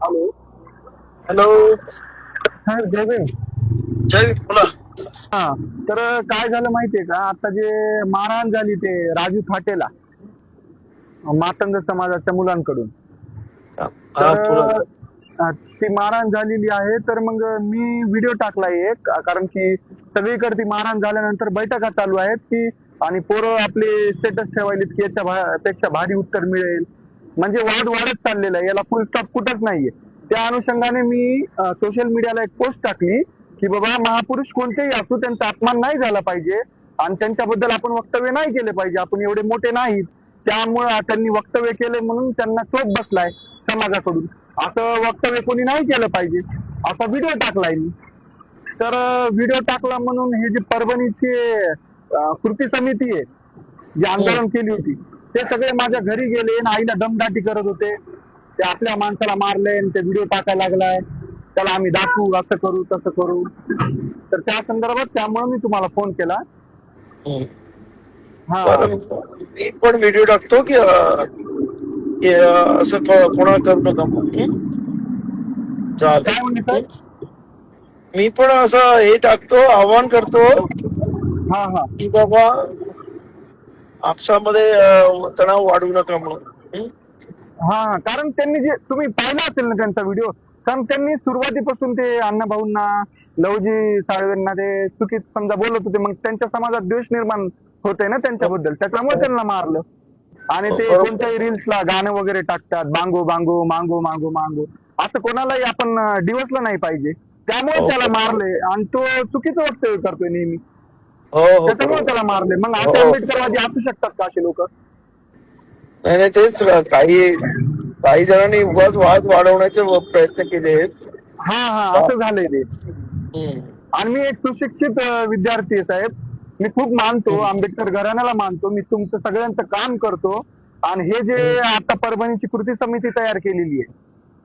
Hello. Hello. हा जय भीम. जय बोला. हा तर काय झालं माहितीये का, आता जे मारहाण झाली ते राजू फाटेला मातंग समाजाच्या मुलांकडून, हा तर बोला. ती मारहाण झालेली आहे. तर मग मी व्हिडिओ टाकलाय एक, कारण की सगळीकडे ती मारहाण झाल्यानंतर बैठका चालू आहेत की, आणि पोरं आपले स्टेटस ठेवायलेत की याच्या पेक्षा भारी उत्तर मिळेल. म्हणजे वाद वाढत चाललेला आहे, याला फुल स्टॉप कुठंच नाहीये. त्या अनुषंगाने मी सोशल मीडियाला एक पोस्ट टाकली की बाबा महापुरुष कोणतेही असो त्यांचा अपमान नाही झाला पाहिजे आणि त्यांच्याबद्दल आपण वक्तव्य नाही केले पाहिजे. आपण एवढे मोठे नाहीत, त्यामुळे त्यांनी वक्तव्य केले म्हणून त्यांना चोप बसलाय समाजाकडून. असं वक्तव्य कोणी नाही केलं पाहिजे, असा व्हिडिओ टाकलाय मी. तर व्हिडिओ टाकला म्हणून हे जे परभणीची कृती समिती आहे, जी आंदोलन केली होती, ते सगळे माझ्या घरी गेले आणि आईला दमदाटी करत होते. ते आपल्या माणसाला मारले आणि ते व्हिडिओ टाकायला लागलाय, त्याला आम्ही दाखवू, असं करू तसं करू. तर त्या संदर्भात त्यामुळे मी तुम्हाला फोन केला. हा बरं, मी पण व्हिडिओ टाकतो की असं कोणा करू नका म्हणून. काय म्हणले चालेल. साहेब? मी पण असं हे टाकतो, आव्हान करतो हा हा की बाबा आपसामध्ये तणाव वाढवू नका म्हणून. हा कारण त्यांनी जे तुम्ही पाहिला असेल ना त्यांचा व्हिडिओ, कारण त्यांनी सुरुवातीपासून ते अण्णाभाऊंना, लवजी साळवेंना ते चुकीचं समजा बोलत होते. मग त्यांच्या समाजात द्वेष निर्माण होतोय ना त्यांच्याबद्दल, त्याच्यामुळे त्यांना मारलं. आणि ते बरोबर. कोणत्याही रील्सला गाणं वगैरे टाकतात, बांगो बांगो मांगो मांगो मांगो, असं कोणालाही आपण डिवसलं नाही पाहिजे. त्यामुळे त्याला मारले आणि तो चुकीचं वक्तव्य करतोय नेहमी, हो हो त्याच्यामुळे बरोबर. त्याला मारले. मग असे हो. आंबेडकरवादी असू शकतात का असे लोक? नाही नाही, तेच काही जणांनी उगाच वाद वाढवण्याचे प्रयत्न केलेत. हा हा असं झालंय ते. हम्म. आणि मी एक सुशिक्षित विद्यार्थी आहे साहेब. मी खूप मानतो आंबेडकर घराण्याला, मानतो मी, तुमचं सगळ्यांचं काम करतो. आणि हे जे आता परभणीची कृती समिती तयार केलेली आहे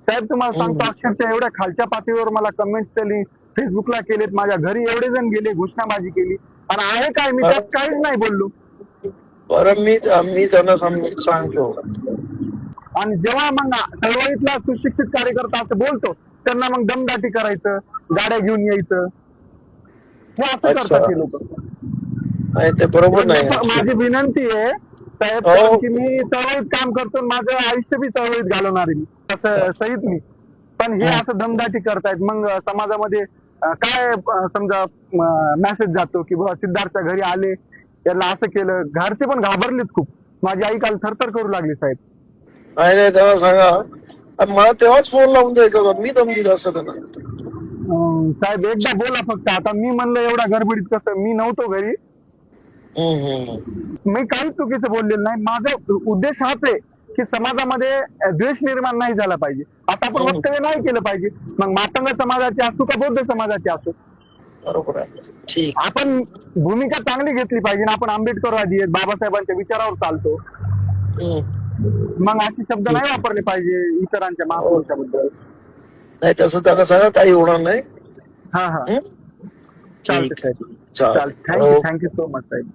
साहेब, तुम्हाला सांगतो अक्षरशः एवढ्या खालच्या पातळीवर मला कमेंट्स केली, फेसबुकला केलेत, माझ्या घरी एवढे जण गेले, घोषणाबाजी केली. आणि आहे काय, मी त्यात काहीच नाही बोललो. बरं, मी त्यांना सांगतो. आणि जेव्हा मग चळवळीतला सुशिक्षित कार्यकर्ता असं बोलतो, त्यांना मग दमदाटी करायचं, गाड्या घेऊन यायचं, हे असं अच्छा. करतात हे लोक. नाही, ते बरोबर नाही. माझी विनंती आहे साहेब, हो. कारण की मी चळवळीत काम करतो, माझं आयुष्य बी चळवळीत घालवणार आहे मी, तसं सहित मी. पण हे असं दमदाटी करतायत, मग समाजामध्ये काय समजा मेसेज जातो की बाबा सिद्धार्थच्या घरी आले, त्यांना असं केलं. घरचे पण घाबरलेत खूप. माझी आई काल थरथर करू लागली साहेब. नाही नाही, त्यांना सांगा मला तेव्हाच फोन लावून द्यायचा होता, मी दम दिला असं त्यांना. साहेब एकदा बोला फक्त. आता मी म्हणलं एवढ्या गडबडीत कसं, मी नव्हतो घरी, मी काहीच चुकीचं बोललेलं नाही. माझा उद्देश हाच आहे की समाजामध्ये द्वेष निर्माण नाही झाला पाहिजे, असं आपण वक्तव्य नाही केलं पाहिजे. मग मातंग समाजाचे असो का बौद्ध समाजाचे असो, बरोबर आहे. ठीक. आपण भूमिका चांगली घेतली पाहिजे ना. आपण आंबेडकरवादी आहेत, बाबासाहेबांच्या विचारावर चालतो, मग असे शब्द नाही वापरले पाहिजे इतरांच्या महापुरुषाबद्दल. नाही, तसं त्याला सांगा काही होणार नाही. हा हा चालते साहेब, चालते. थँक्यू सो मच साहेब.